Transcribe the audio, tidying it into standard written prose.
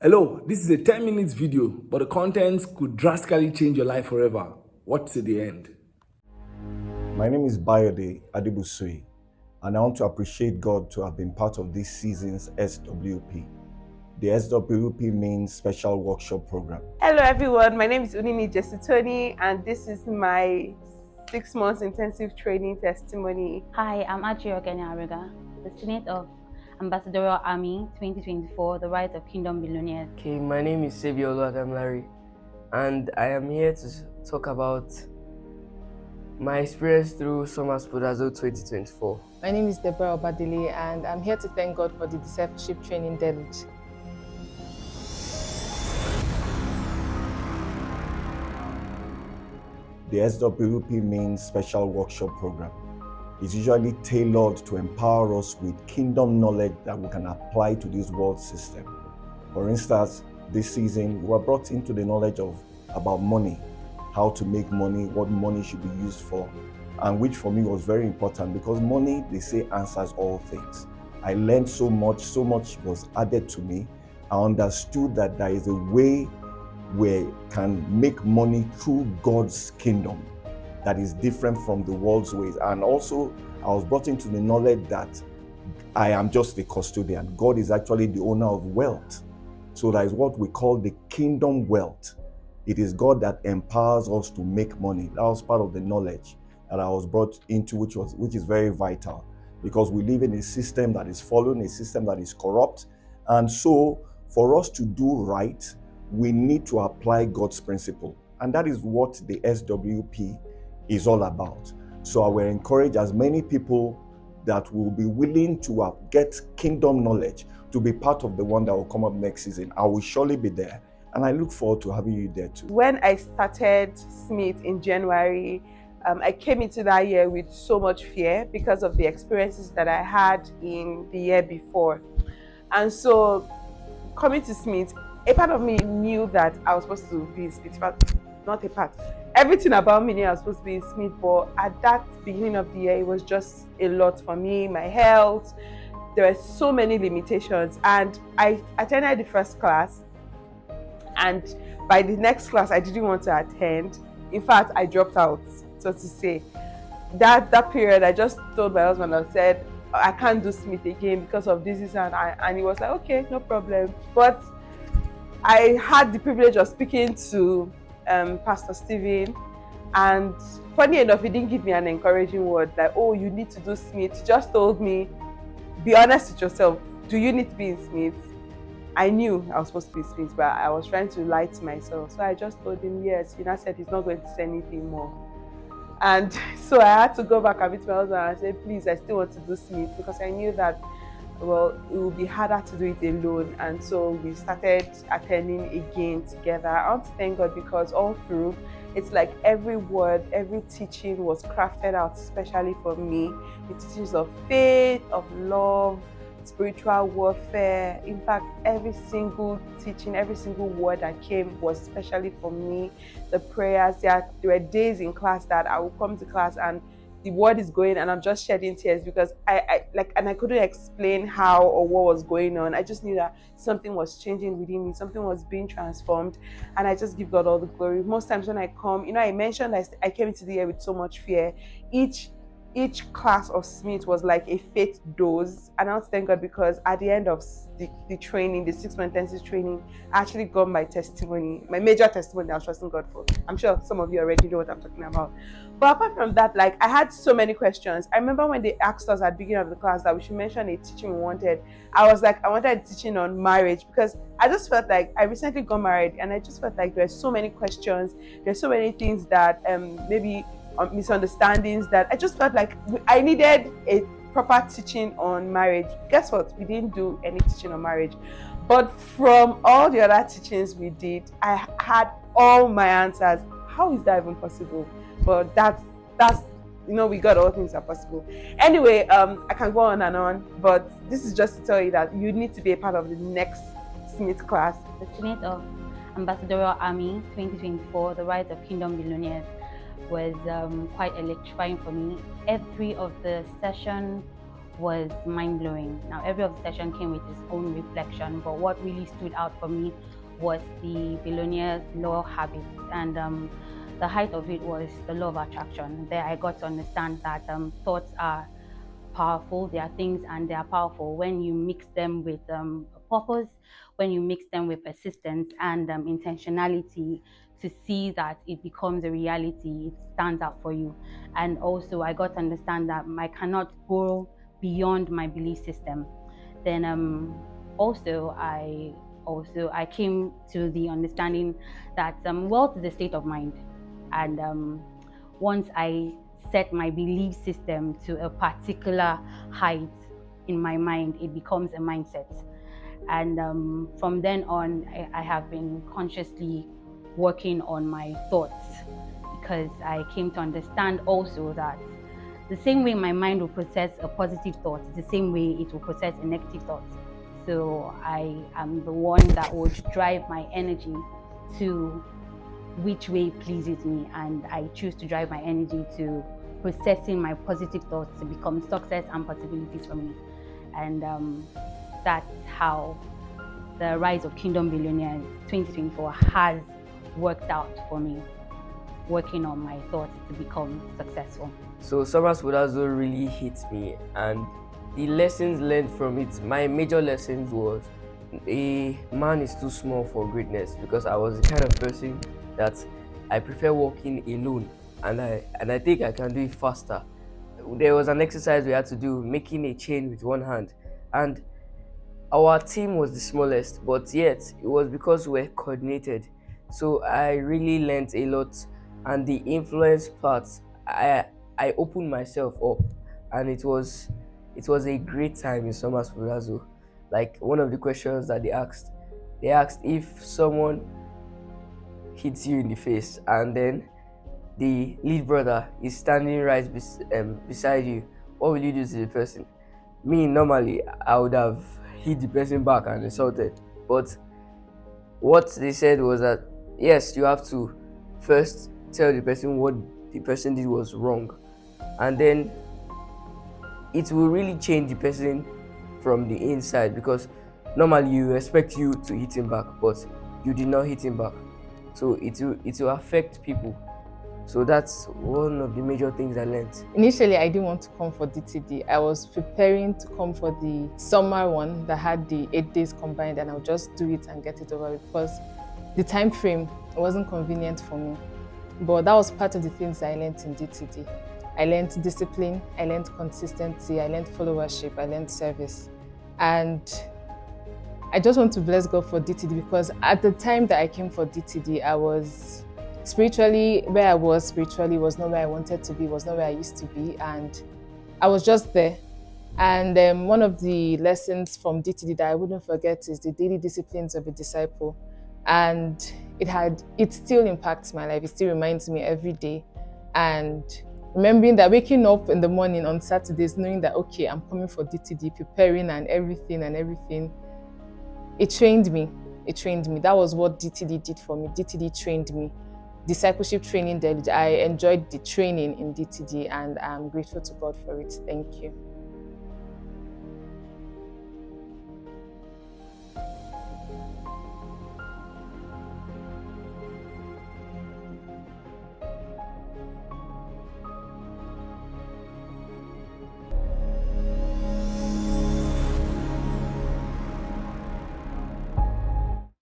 Hello, this is a 10 minutes video, but the contents could drastically change your life forever. Watch to the end. My name is Bayode Adibusui, and I want to appreciate God to have been part of this season's SWP. The SWP means Special Workshop Program. Hello everyone, my name is Unini Jesitoni and this is my 6 months intensive training testimony. Hi, I'm Achi Arega, the Senate of Ambassadorial Army 2024, the Rise of Kingdom Billionaires. Okay, my name is Savior Larry, and I am here to talk about my experience through Summer Spodazo 2024. My name is Deborah Obadili, and I'm here to thank God for the discipleship training deluge. The SWP means Special Workshop Program. It's usually tailored to empower us with kingdom knowledge that we can apply to this world system. For instance, this season, we were brought into the knowledge about money, how to make money, what money should be used for, and which for me was very important because money, they say, answers all things. I learned so much was added to me. I understood that there is a way where we can make money through God's kingdom that is different from the world's ways. And also, I was brought into the knowledge that I am just a custodian. God is actually the owner of wealth. So that is what we call the kingdom wealth. It is God that empowers us to make money. That was part of the knowledge that I was brought into, which is very vital because we live in a system that is fallen, a system that is corrupt. And so for us to do right, we need to apply God's principle. And that is what the SWP is all about. So I will encourage as many people that will be willing to get kingdom knowledge to be part of the one that will come up next season. I will surely be there, and I look forward to having you there too. When I started Smith in January, I came into that year with so much fear because of the experiences that I had in the year before. And so coming to Smith, a part of me knew that I was supposed to be in Smith, but not a part. Everything about me knew I was supposed to be in Smith, but at that beginning of the year, it was just a lot for me, my health. There were so many limitations, and I attended the first class, and by the next class, I didn't want to attend. In fact, I dropped out, so to say. That period, I just told my husband, I said, I can't do Smith again because of this, and he was like, okay, no problem. But I had the privilege of speaking to Pastor Stephen, and funny enough, he didn't give me an encouraging word like, oh, you need to do Smith. He just told me, be honest with yourself, do you need to be in Smith? I knew I was supposed to be in Smith, but I was trying to lie to myself. So I just told him yes. He now said he's not going to say anything more. And so I had to go back and meet my husband and say, please, I still want to do Smith, because I knew that, well, it would be harder to do it alone. And so we started attending again together. I want to thank God because all through, it's like every word, every teaching was crafted out especially for me. The teachings of faith, of love, spiritual warfare. In fact, every single teaching, every single word that came was especially for me. The prayers, there were days in class that I would come to class and the word is going and I'm just shedding tears because I couldn't explain how or what was going on. I just knew that something was changing within me, something was being transformed, and I just give God all the glory. Most times when I come, I mentioned I came into the year with so much fear. Each class of Smith was like a faith dose, and I want to thank God because at the end of the training, the 6-month intensive training, I actually got my testimony, my major testimony that I was trusting God for. I'm sure some of you already know what I'm talking about. But apart from that, I had so many questions. I remember when they asked us at the beginning of the class that we should mention a teaching we wanted. I was like, I wanted a teaching on marriage because I just felt like I recently got married and I just felt like there are so many questions, there's so many things that maybe misunderstandings that I just felt like I needed a proper teaching on marriage. Guess what? We didn't do any teaching on marriage. But from all the other teachings we did, I had all my answers. How is that even possible? But that's we got all things are possible. Anyway, I can go on and on, but this is just to tell you that you need to be a part of the next Smith class. The Senate of Ambassadorial Army 2024, the Rise of Kingdom Billionaires, was quite electrifying for me. Every of the session was mind-blowing. Now, every of the session came with its own reflection, but what really stood out for me was the billionaire law habit, and the height of it was the law of attraction. There I got to understand that thoughts are powerful. They are things, and they are powerful when you mix them with a purpose, when you mix them with persistence and intentionality to see that it becomes a reality, it stands out for you. And also I got to understand that I cannot go beyond my belief system. Then I came to the understanding that wealth is a state of mind, and once I set my belief system to a particular height in my mind, it becomes a mindset. And from then on, I have been consciously working on my thoughts, because I came to understand also that the same way my mind will process a positive thought is the same way it will process a negative thought. So I am the one that would drive my energy to which way pleases me, and I choose to drive my energy to processing my positive thoughts to become success and possibilities for me. And that's how the Rise of Kingdom Billionaires 2024 has worked out for me, working on my thoughts to become successful. So Summer Spodazo really hit me, and the lessons learned from it, my major lessons was a man is too small for greatness, because I was the kind of person that I prefer walking alone, and I think I can do it faster. There was an exercise we had to do, making a chain with one hand, and our team was the smallest, but yet it was because we were coordinated. So I really learned a lot, and the influence part, I opened myself up, and it was a great time in Summer Spodazo. Like, one of the questions that they asked if someone hits you in the face and then the lead brother is standing right beside you, what will you do to the person? Me, normally I would have hit the person back and insulted, but what they said was that yes, you have to first tell the person what the person did was wrong, and then it will really change the person from the inside, because normally you expect you to hit him back, but you did not hit him back, so it will affect people. So that's one of the major things I learned. Initially, I didn't want to come for DTD. I was preparing to come for the summer one that had the 8 days combined, and I'll just do it and get it over with, because the time frame wasn't convenient for me. But that was part of the things I learned in DTD. I learned discipline, I learned consistency, I learned followership, I learned service. And I just want to bless God for DTD, because at the time that I came for DTD, I was spiritually, where I was spiritually was not where I wanted to be, was not where I used to be, and I was just there. And one of the lessons from DTD that I wouldn't forget is the daily disciplines of a disciple. And it still impacts my life. It still reminds me every day. And remembering that, waking up in the morning on Saturdays, knowing that, okay, I'm coming for DTD, preparing and everything, it trained me. That was what DTD did for me. DTD trained me. Discipleship training, I enjoyed the training in DTD, and I'm grateful to God for it. Thank you.